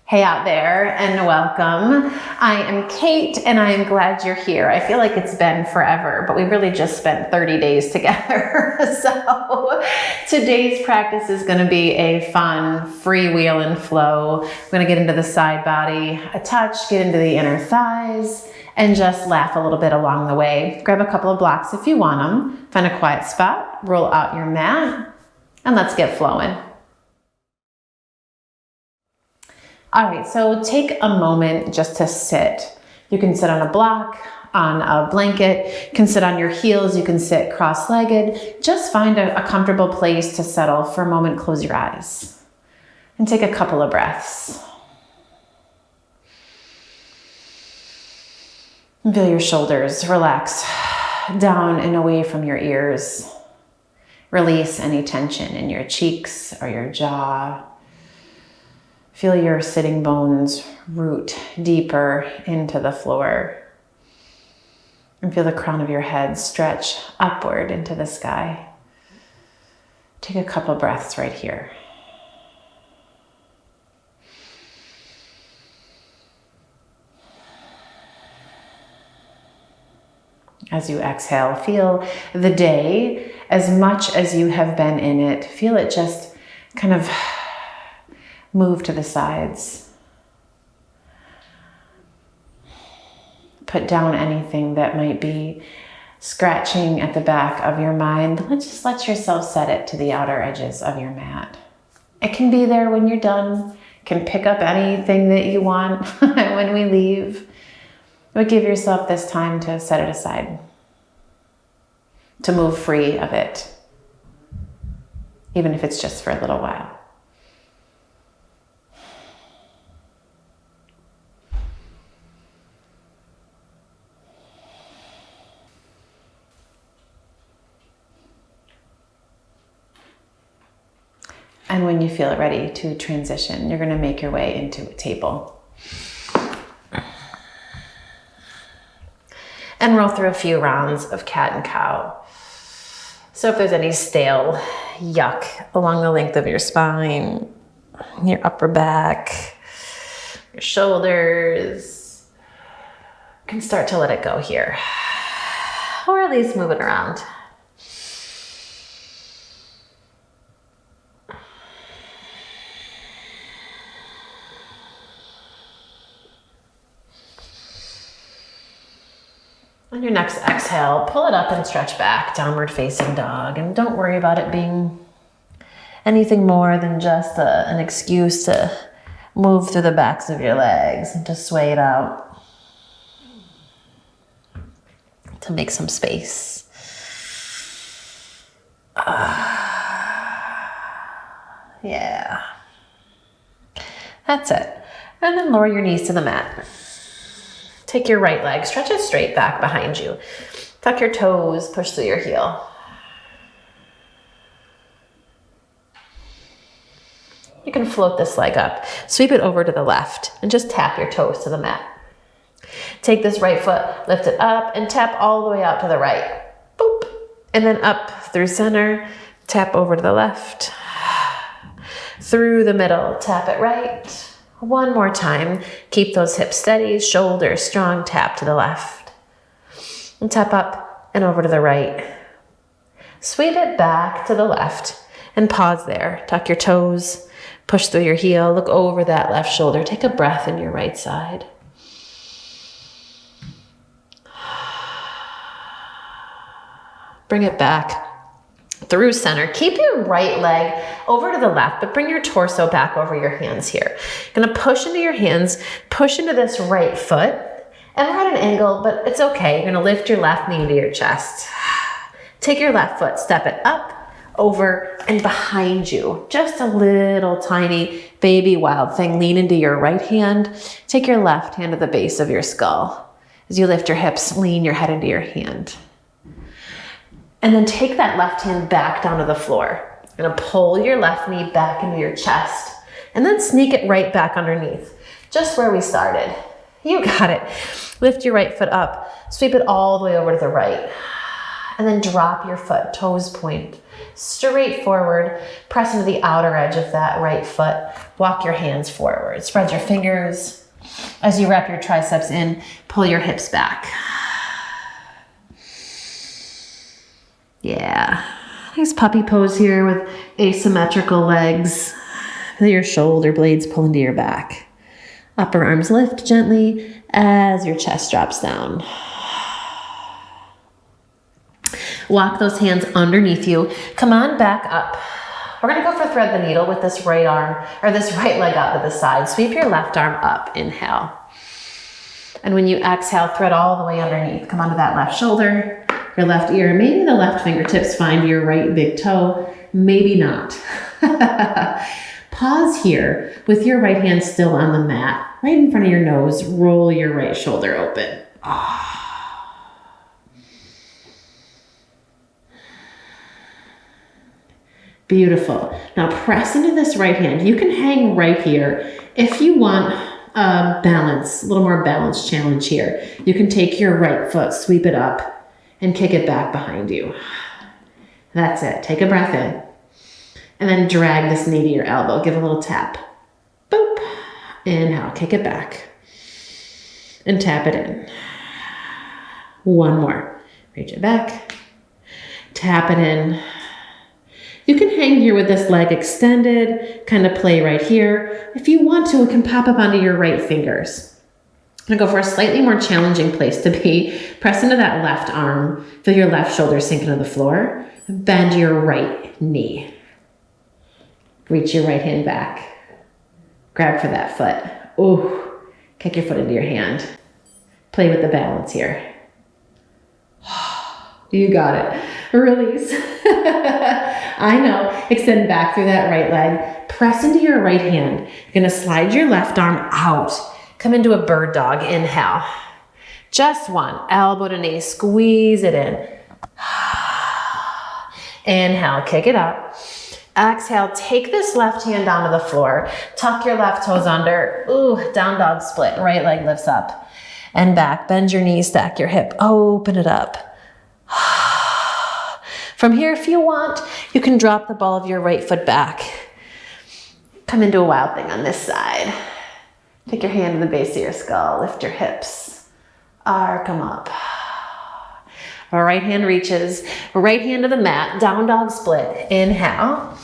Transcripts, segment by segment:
Hey out there and welcome. I am Kate and I am glad you're here. I feel like it's been forever, but we really just spent 30 days together. So today's practice is going to be a fun freewheel and flow. We're going to get into the side body, a touch, get into the inner thighs, and just laugh a little bit along the way. Grab a couple of blocks if you want them. Find a quiet spot, roll out your mat, and let's get flowing. All right, so take a moment just to sit. You can sit on a block, on a blanket, you can sit on your heels, you can sit cross-legged. Just find a comfortable place to settle for a moment, close your eyes, and take a couple of breaths. And feel your shoulders relax down and away from your ears. Release any tension in your cheeks or your jaw. Feel your sitting bones root deeper into the floor. And feel the crown of your head stretch upward into the sky. Take a couple breaths right here. As you exhale, feel the day as much as you have been in it. Feel it just kind of move to the sides. Put down anything that might be scratching at the back of your mind. Just let yourself set it to the outer edges of your mat. It can be there when you're done. You can pick up anything that you want when we leave. But give yourself this time to set it aside, to move free of it, even if it's just for a little while. And when you feel ready to transition, you're going to make your way into a table. And roll through a few rounds of cat and cow. So if there's any stale yuck along the length of your spine, your upper back, your shoulders, you can start to let it go here. Or at least move it around. On your next exhale, pull it up and stretch back, downward facing dog. And don't worry about it being anything more than just an excuse to move through the backs of your legs and to sway it out, to make some space. Yeah. That's it. And then lower your knees to the mat. Take your right leg, stretch it straight back behind you. Tuck your toes, push through your heel. You can float this leg up, sweep it over to the left, and just tap your toes to the mat. Take this right foot, lift it up, and tap all the way out to the right. Boop. And then up through center, tap over to the left. Through the middle, tap it right. One more time. Keep those hips steady, shoulders strong, tap to the left. And tap up and over to the right. Sweep it back to the left and pause there. Tuck your toes, push through your heel, look over that left shoulder. Take a breath in your right side. Bring it back through center. Keep your right leg over to the left, but bring your torso back over your hands here. You're gonna push into your hands, push into this right foot, and we're at an angle, but it's okay. You're gonna lift your left knee to your chest. Take your left foot, step it up, over, and behind you. Just a little tiny baby wild thing. Lean into your right hand. Take your left hand to the base of your skull. As you lift your hips, lean your head into your hand. And then take that left hand back down to the floor. You're gonna pull your left knee back into your chest and then sneak it right back underneath, just where we started. You got it. Lift your right foot up, sweep it all the way over to the right. And then drop your foot, toes point, straight forward. Press into the outer edge of that right foot. Walk your hands forward. Spread your fingers. As you wrap your triceps in, pull your hips back. Yeah. Nice puppy pose here with asymmetrical legs. Feel your shoulder blades pull into your back. Upper arms lift gently as your chest drops down. Walk those hands underneath you. Come on back up. We're gonna go for thread the needle with this right arm, or this right leg out to the side. Sweep your left arm up, inhale. And when you exhale, thread all the way underneath. Come onto that left shoulder, your left ear. Maybe the left fingertips find your right big toe, maybe not. Pause here with your right hand still on the mat, right in front of your nose. Roll your right shoulder open. Beautiful. Now press into this right hand. You can hang right here. If you want balance, a little more balance challenge here, you can take your right foot, sweep it up, and kick it back behind you. That's it. Take a breath in. And then drag this knee to your elbow. Give a little tap. Boop. Inhale. Kick it back. And tap it in. One more. Reach it back. Tap it in. You can hang here with this leg extended, kind of play right here. If you want to, it can pop up onto your right fingers. I'm gonna go for a slightly more challenging place to be. Press into that left arm. Feel your left shoulder sink into the floor. Bend your right knee. Reach your right hand back. Grab for that foot. Ooh, kick your foot into your hand. Play with the balance here. You got it. Release. I know. Extend back through that right leg. Press into your right hand. You're going to slide your left arm out. Come into a bird dog. Inhale. Just one. Elbow to knee. Squeeze it in. Inhale. Kick it up. Exhale. Take this left hand down to the floor. Tuck your left toes under. Ooh, down dog split. Right leg lifts up and back. Bend your knees. Stack your hip. Open it up. From here, if you want, you can drop the ball of your right foot back. Come into a wild thing on this side. Take your hand to the base of your skull. Lift your hips. Arc them up. Our right hand reaches. Right hand to the mat. Down dog split. Inhale.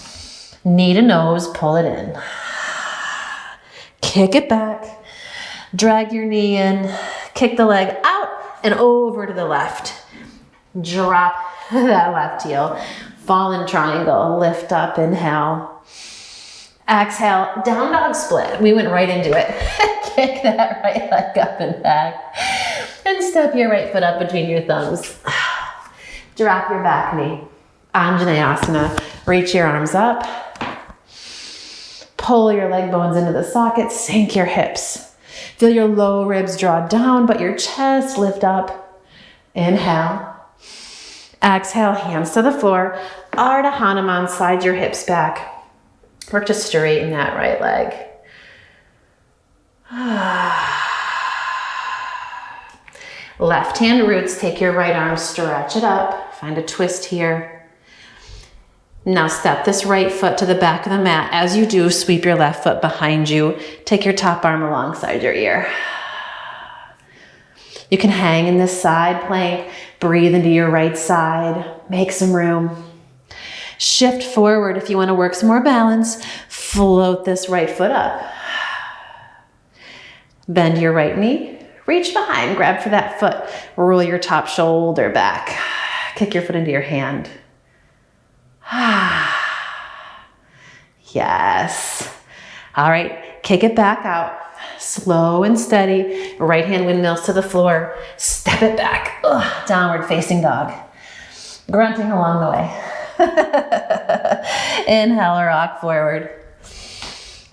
Knee to nose. Pull it in. Kick it back. Drag your knee in. Kick the leg out and over to the left. Drop that left heel. Fall in triangle. Lift up. Inhale. Exhale. Down dog split. We went right into it. Kick that right leg up and back. And step your right foot up between your thumbs. Drop your back knee. Anjaneyasana. Reach your arms up. Pull your leg bones into the socket. Sink your hips. Feel your low ribs draw down, but your chest lift up. Inhale. Exhale, hands to the floor. Ardha Hanuman, slide your hips back. Work to straighten that right leg. Left hand roots, take your right arm, stretch it up. Find a twist here. Now step this right foot to the back of the mat. As you do, sweep your left foot behind you. Take your top arm alongside your ear. You can hang in this side plank. Breathe into your right side. Make some room. Shift forward if you want to work some more balance. Float this right foot up. Bend your right knee. Reach behind. Grab for that foot. Roll your top shoulder back. Kick your foot into your hand. Yes. All right. Kick it back out. Slow and steady. Right hand windmills to the floor. Step it back. Ugh, downward facing dog. Grunting along the way. Inhale, rock forward.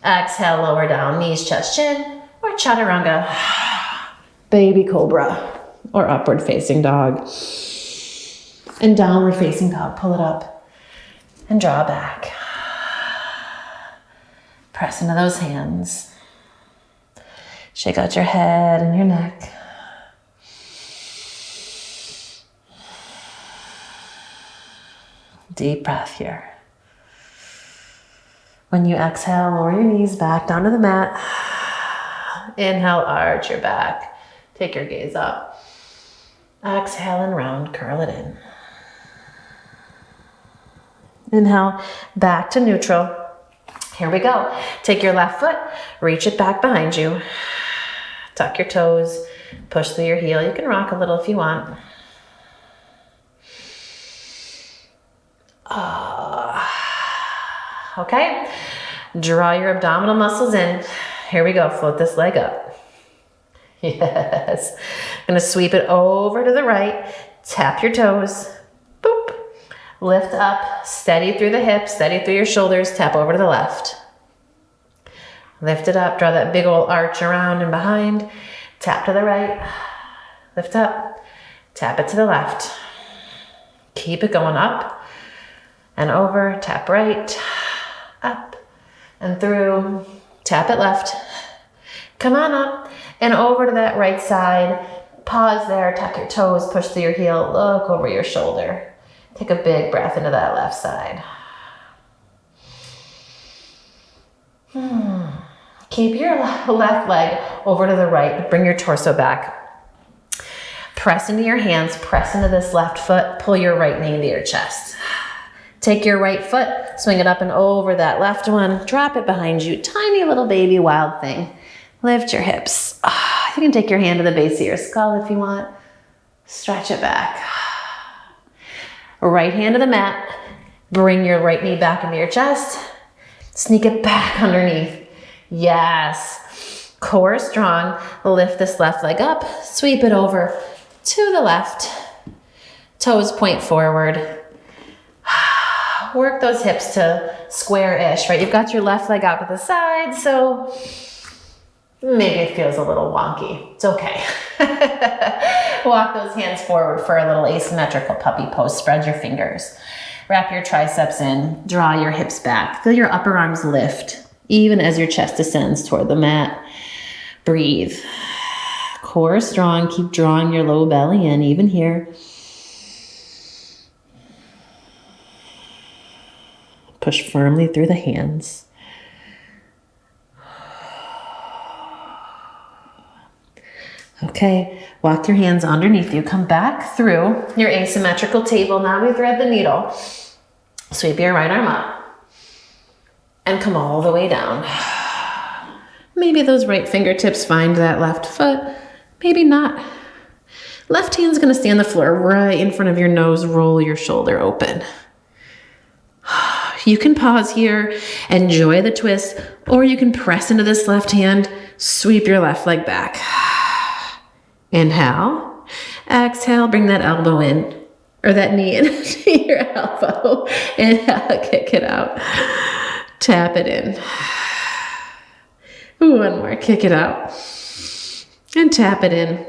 Exhale, lower down. Knees, chest, chin. Or chaturanga. Baby cobra. Or upward facing dog. And downward facing dog. Pull it up. And draw back. Press into those hands. Shake out your head and your neck. Deep breath here. When you exhale, lower your knees back down to the mat. Inhale, arch your back. Take your gaze up. Exhale and round, curl it in. Inhale, back to neutral. Here we go. Take your left foot, reach it back behind you. Tuck your toes, push through your heel. You can rock a little if you want. Okay, draw your abdominal muscles in. Here we go, float this leg up. Yes, gonna sweep it over to the right, tap your toes, boop. Lift up, steady through the hips, steady through your shoulders, tap over to the left. Lift it up, draw that big old arch around and behind, tap to the right, lift up, tap it to the left. Keep it going up and over, tap right, up and through, tap it left. Come on up and over to that right side. Pause there, tuck your toes, push through your heel, look over your shoulder. Take a big breath into that left side. Keep your left leg over to the right. Bring your torso back. Press into your hands, press into this left foot, pull your right knee into your chest. Take your right foot, swing it up and over that left one, drop it behind you. Tiny little baby wild thing. Lift your hips. You can take your hand to the base of your skull if you want. Stretch it back. Right hand to the mat. Bring your right knee back into your chest. Sneak it back underneath. Yes. Core strong. Lift this left leg up. Sweep it over to the left. Toes point forward. Work those hips to square-ish, right? You've got your left leg out to the side, so maybe it feels a little wonky. It's okay. Walk those hands forward for a little asymmetrical puppy pose. Spread your fingers. Wrap your triceps in. Draw your hips back. Feel your upper arms lift, even as your chest descends toward the mat. Breathe. Core strong. Keep drawing your low belly in, even here. Push firmly through the hands. Okay, walk your hands underneath you. Come back through your asymmetrical table. Now we thread the needle. Sweep your right arm up and come all the way down. Maybe those right fingertips find that left foot. Maybe not. Left hand's gonna stay on the floor right in front of your nose. Roll your shoulder open. You can pause here, enjoy the twist, or you can press into this left hand, sweep your left leg back. Inhale, exhale, bring that elbow in, or that knee into your elbow. Inhale, kick it out. Tap it in. One more, kick it out. And tap it in.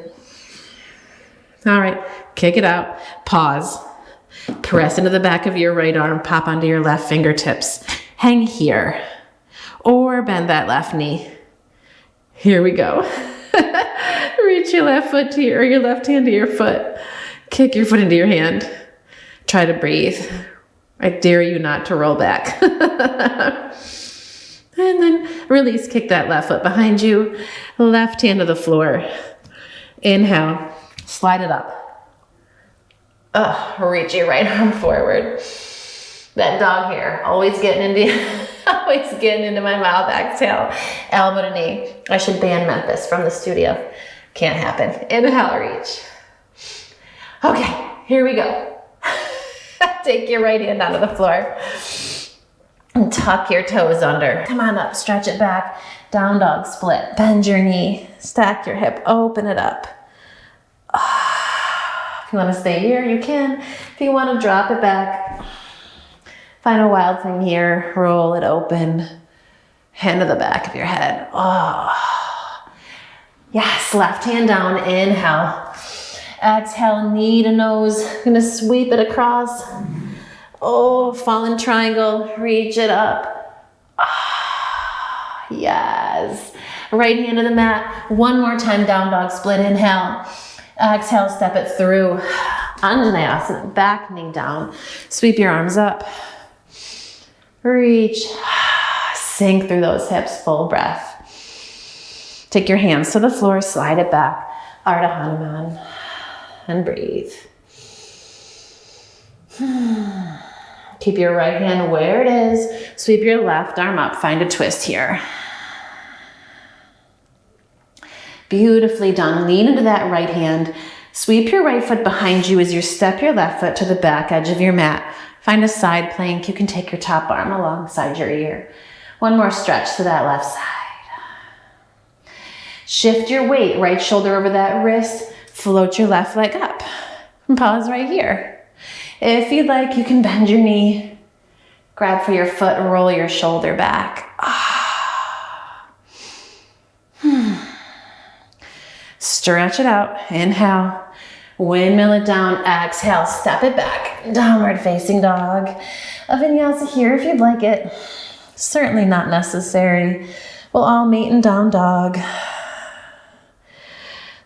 All right, kick it out. Pause. Press into the back of your right arm, pop onto your left fingertips. Hang here. Or bend that left knee. Here we go. Reach your left foot to your left hand to your foot. Kick your foot into your hand. Try to breathe. I dare you not to roll back. And then release, kick that left foot behind you. Left hand to the floor. Inhale, slide it up. Reach your right arm forward. That dog hair, always getting into my mouth. Exhale, elbow to knee. I should ban Memphis from the studio. Can't happen. Inhale, reach. Okay, here we go. Take your right hand onto the floor and tuck your toes under. Come on up, stretch it back. Down dog split. Bend your knee, stack your hip, open it up. If you want to stay here, you can. If you want to drop it back, find a wild thing here. Roll it open. Hand to the back of your head. Yes, left hand down. Inhale. Exhale, knee to nose. Gonna sweep it across. Fallen triangle. Reach it up. Yes. Right hand to the mat. One more time, down dog split. Inhale. Exhale, step it through. Anjaneyasana, back knee down. Sweep your arms up. Reach. Sink through those hips, full breath. Take your hands to the floor, slide it back. Ardha Hanuman. And breathe. Keep your right hand where it is. Sweep your left arm up. Find a twist here. Beautifully done. Lean into that right hand. Sweep your right foot behind you as you step your left foot to the back edge of your mat. Find a side plank. You can take your top arm alongside your ear. One more stretch to that left side. Shift your weight, right shoulder over that wrist. Float your left leg up. And pause right here. If you'd like, you can bend your knee. Grab for your foot, roll your shoulder back. Stretch it out. Inhale. Windmill it down. Exhale. Step it back. Downward facing dog. A vinyasa here if you'd like it. Certainly not necessary. We'll all meet in down dog.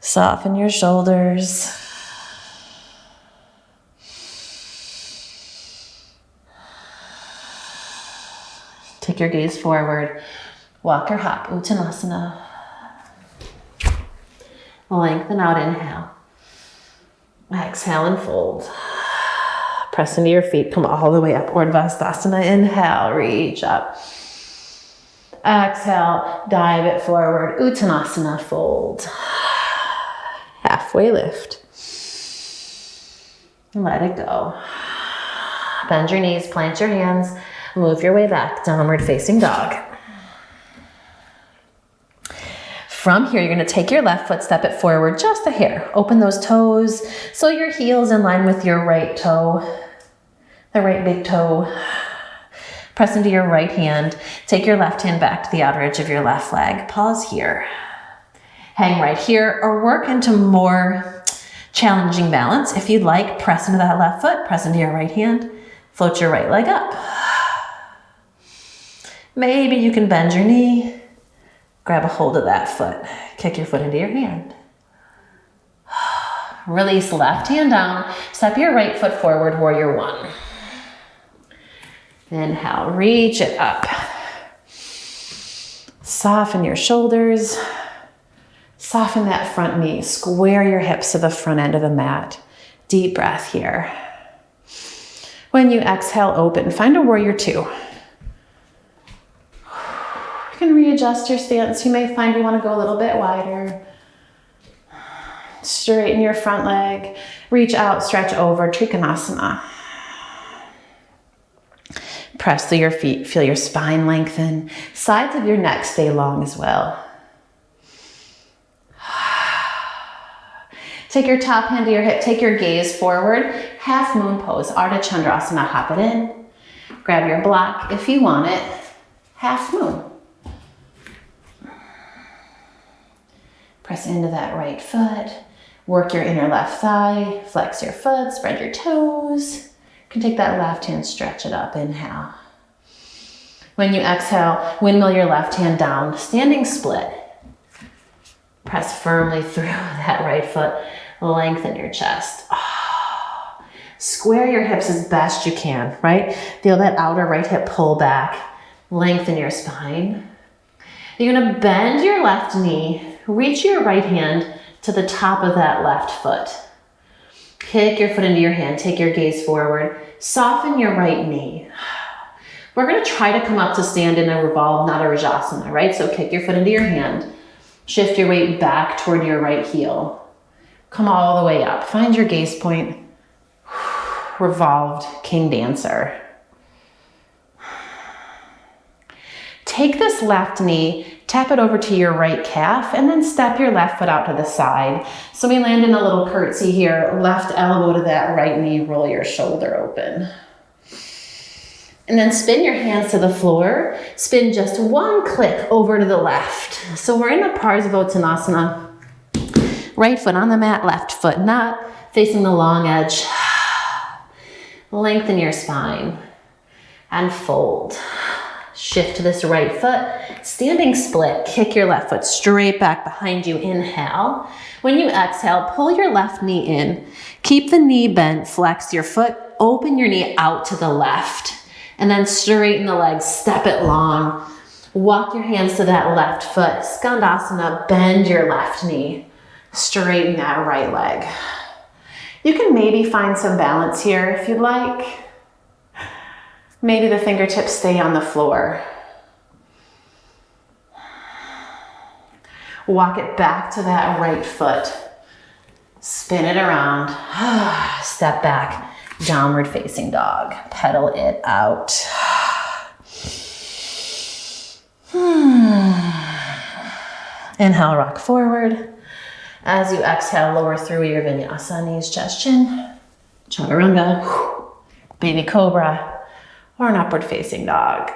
Soften your shoulders. Take your gaze forward. Walk or hop. Uttanasana. Lengthen out, inhale. Exhale and fold. Press into your feet, come all the way up. Urdhva inhale, reach up. Exhale, dive it forward. Uttanasana, fold. Halfway lift. Let it go. Bend your knees, plant your hands, move your way back, downward facing dog. From here, you're gonna take your left foot, step it forward just a hair. Open those toes so your heel's in line with your right toe, the right big toe. Press into your right hand. Take your left hand back to the outer edge of your left leg. Pause here. Hang right here or work into more challenging balance. If you'd like, press into that left foot, press into your right hand, float your right leg up. Maybe you can bend your knee. Grab a hold of that foot. Kick your foot into your hand. Release left hand down. Step your right foot forward, warrior one. Inhale, reach it up. Soften your shoulders. Soften that front knee. Square your hips to the front end of the mat. Deep breath here. When you exhale, open. Find a warrior two. You can readjust your stance. You may find you want to go a little bit wider. Straighten your front leg. Reach out, stretch over, Trikonasana. Press through your feet. Feel your spine lengthen. Sides of your neck stay long as well. Take your top hand to your hip. Take your gaze forward. Half moon pose. Ardha Chandrasana. Hop it in. Grab your block if you want it. Half moon. Press into that right foot. Work your inner left thigh. Flex your foot. Spread your toes. You can take that left hand, stretch it up. Inhale. When you exhale, windmill your left hand down. Standing split. Press firmly through that right foot. Lengthen your chest. Square your hips as best you can, right? Feel that outer right hip pull back. Lengthen your spine. You're gonna bend your left knee. Reach your right hand to the top of that left foot. Kick your foot into your hand. Take your gaze forward. Soften your right knee. We're gonna try to come up to stand in a revolve, not a Rajasana, right? So kick your foot into your hand. Shift your weight back toward your right heel. Come all the way up. Find your gaze point. Revolved king dancer. Take this left knee, tap it over to your right calf, and then step your left foot out to the side. So we land in a little curtsy here. Left elbow to that right knee, roll your shoulder open. And then spin your hands to the floor. Spin just one click over to the left. So we're in a Parsvottanasana. Right foot on the mat, left foot not, facing the long edge. Lengthen your spine and fold. Shift to this right foot, standing split, kick your left foot straight back behind you, inhale. When you exhale, pull your left knee in, keep the knee bent, flex your foot, open your knee out to the left, and then straighten the legs, step it long. Walk your hands to that left foot, Skandasana, bend your left knee, straighten that right leg. You can maybe find some balance here if you'd like. Maybe the fingertips stay on the floor. Walk it back to that right foot. Spin it around. Step back. Downward facing dog. Pedal it out. Inhale, rock forward. As you exhale, lower through your vinyasa, knees, chest, chin. Chaturanga. Baby cobra. Or an upward facing dog.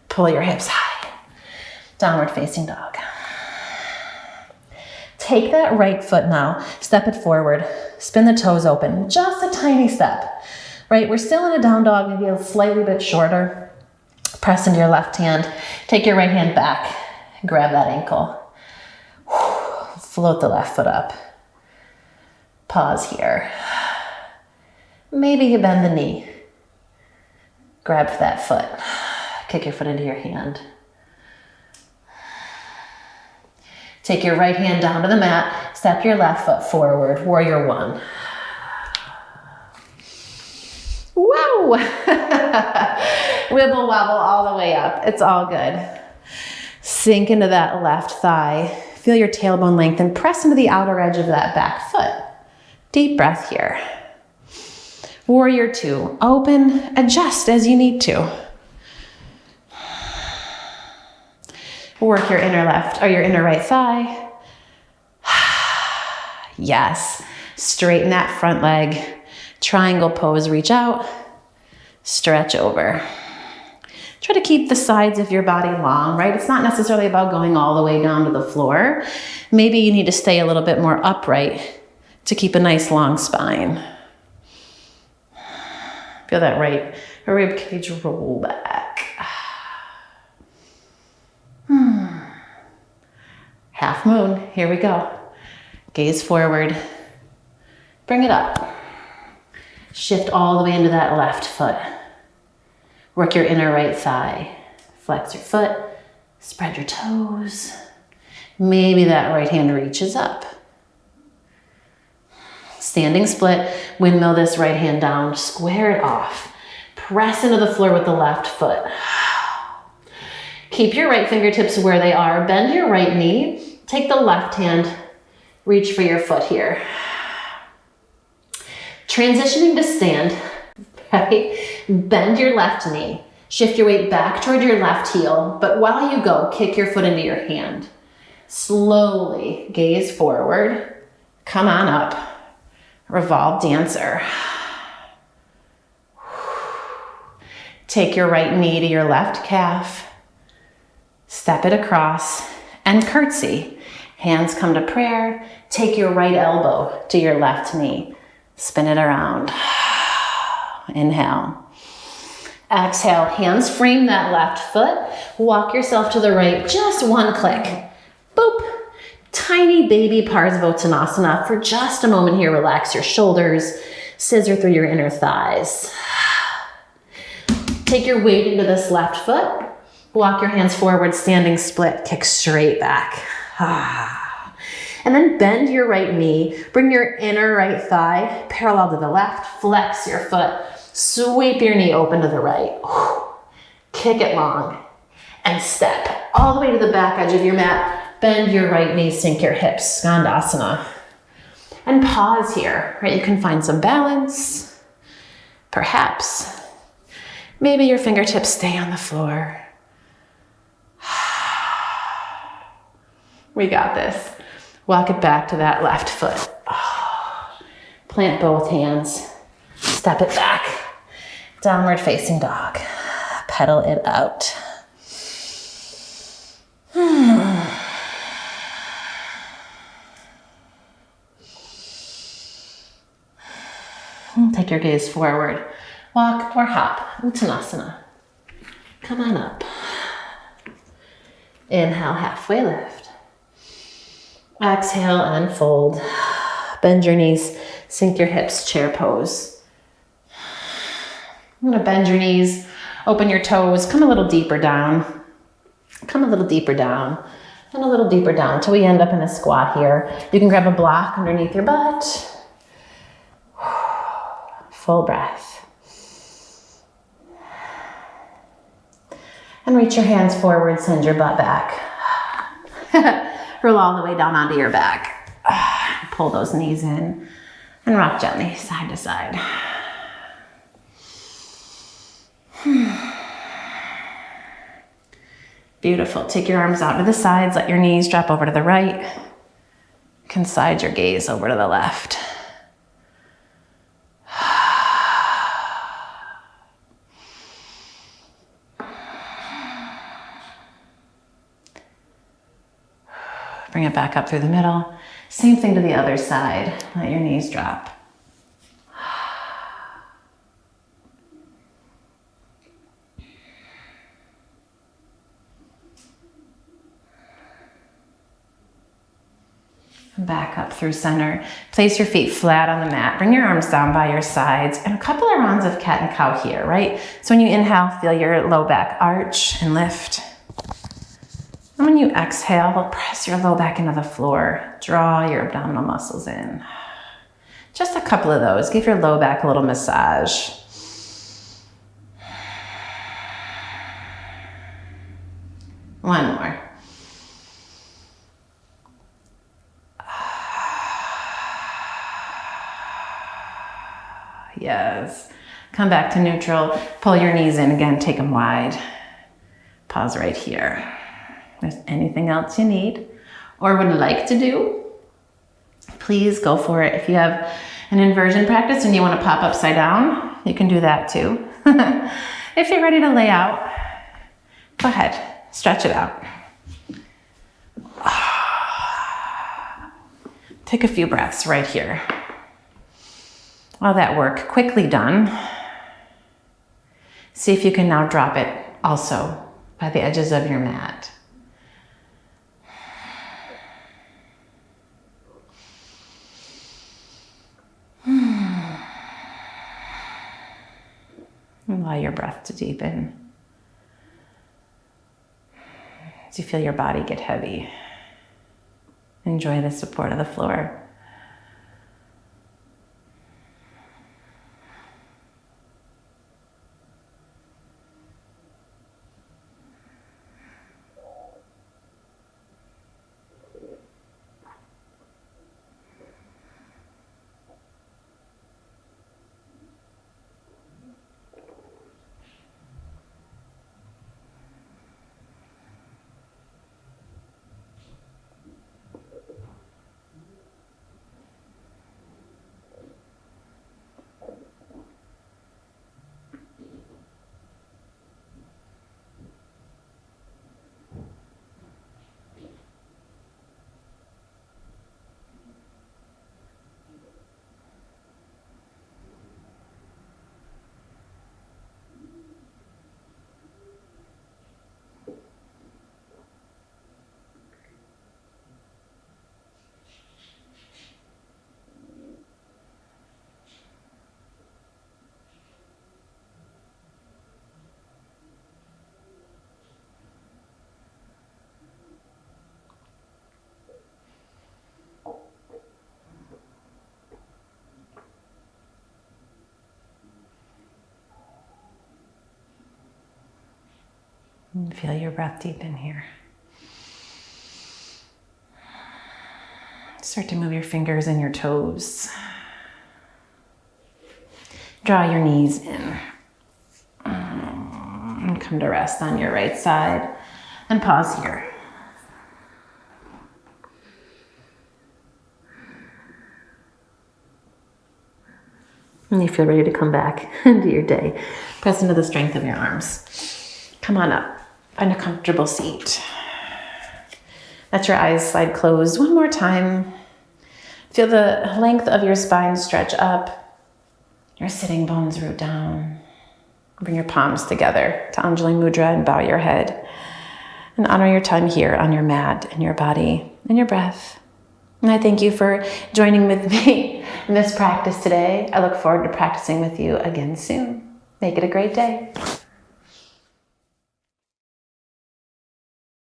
Pull your hips high. Downward facing dog. Take that right foot now, step it forward, spin the toes open, just a tiny step, right? We're still in a down dog, maybe a slightly bit shorter. Press into your left hand, take your right hand back, grab that ankle. Float the left foot up. Pause here. Maybe you bend the knee. Grab that foot, kick your foot into your hand. Take your right hand down to the mat, step your left foot forward, warrior one. Whoa! Wibble wobble all the way up, it's all good. Sink into that left thigh, feel your tailbone lengthen, press into the outer edge of that back foot. Deep breath here. Warrior two, open, adjust as you need to. Work your inner left or your inner right thigh. Yes, straighten that front leg. Triangle pose, reach out, stretch over. Try to keep the sides of your body long, right? It's not necessarily about going all the way down to the floor. Maybe you need to stay a little bit more upright to keep a nice long spine. Feel that right rib cage roll back. Half moon, here we go. Gaze forward, bring it up. Shift all the way into that left foot. Work your inner right thigh. Flex your foot, spread your toes. Maybe that right hand reaches up. Standing split, windmill this right hand down, square it off. Press into the floor with the left foot. Keep your right fingertips where they are. Bend your right knee. Take the left hand, reach for your foot here. Transitioning to stand, right? Bend your left knee. Shift your weight back toward your left heel, but while you go, kick your foot into your hand. Slowly gaze forward. Come on up. Revolve dancer. Take your right knee to your left calf. Step it across and curtsy. Hands come to prayer. Take your right elbow to your left knee. Spin it around. Inhale. Exhale, hands frame that left foot. Walk yourself to the right, just one click. Boop. Tiny baby Parsvottanasana. For just a moment here, relax your shoulders, scissor through your inner thighs. Take your weight into this left foot. Walk your hands forward, standing split, kick straight back. And then bend your right knee. Bring your inner right thigh parallel to the left. Flex your foot. Sweep your knee open to the right. Kick it long and step all the way to the back edge of your mat. Bend your right knee, sink your hips, Skandasana. And pause here, right? You can find some balance. Perhaps. Maybe your fingertips stay on the floor. We got this. Walk it back to that left foot. Plant both hands. Step it back. Downward facing dog. Pedal it out. Take your gaze forward. Walk or hop, Uttanasana. Come on up. Inhale, halfway lift. Exhale, unfold. Bend your knees, sink your hips, chair pose. I'm gonna bend your knees, open your toes, come a little deeper down. Come a little deeper down, and a little deeper down till we end up in a squat here. You can grab a block underneath your butt. Full breath. And reach your hands forward, send your butt back. Roll all the way down onto your back. Pull those knees in and rock gently side to side. Beautiful. Take your arms out to the sides, let your knees drop over to the right. You can side your gaze over to the left. Bring it back up through the middle. Same thing to the other side. Let your knees drop. Back up through center. Place your feet flat on the mat. Bring your arms down by your sides and a couple of rounds of cat and cow here, right? So when you inhale, feel your low back arch and lift. And when you exhale, press your low back into the floor. Draw your abdominal muscles in. Just a couple of those. Give your low back a little massage. One more. Yes. Come back to neutral. Pull your knees in again. Take them wide. Pause right here. If there's anything else you need or would like to do, please go for it. If you have an inversion practice and you want to pop upside down, you can do that too. If you're ready to lay out, go ahead. Stretch it out. Take a few breaths right here. All that work quickly done. See if you can now drop it also by the edges of your mat. Allow your breath to deepen. As you feel your body get heavy, enjoy the support of the floor. And feel your breath deepen here. Start to move your fingers and your toes. Draw your knees in. And come to rest on your right side. And pause here. And you feel ready to come back into your day. Press into the strength of your arms. Come on up. Find a comfortable seat. Let your eyes slide closed one more time. Feel the length of your spine stretch up. Your sitting bones root down. Bring your palms together to Anjali Mudra and bow your head. And honor your time here on your mat and your body and your breath. And I thank you for joining with me in this practice today. I look forward to practicing with you again soon. Make it a great day.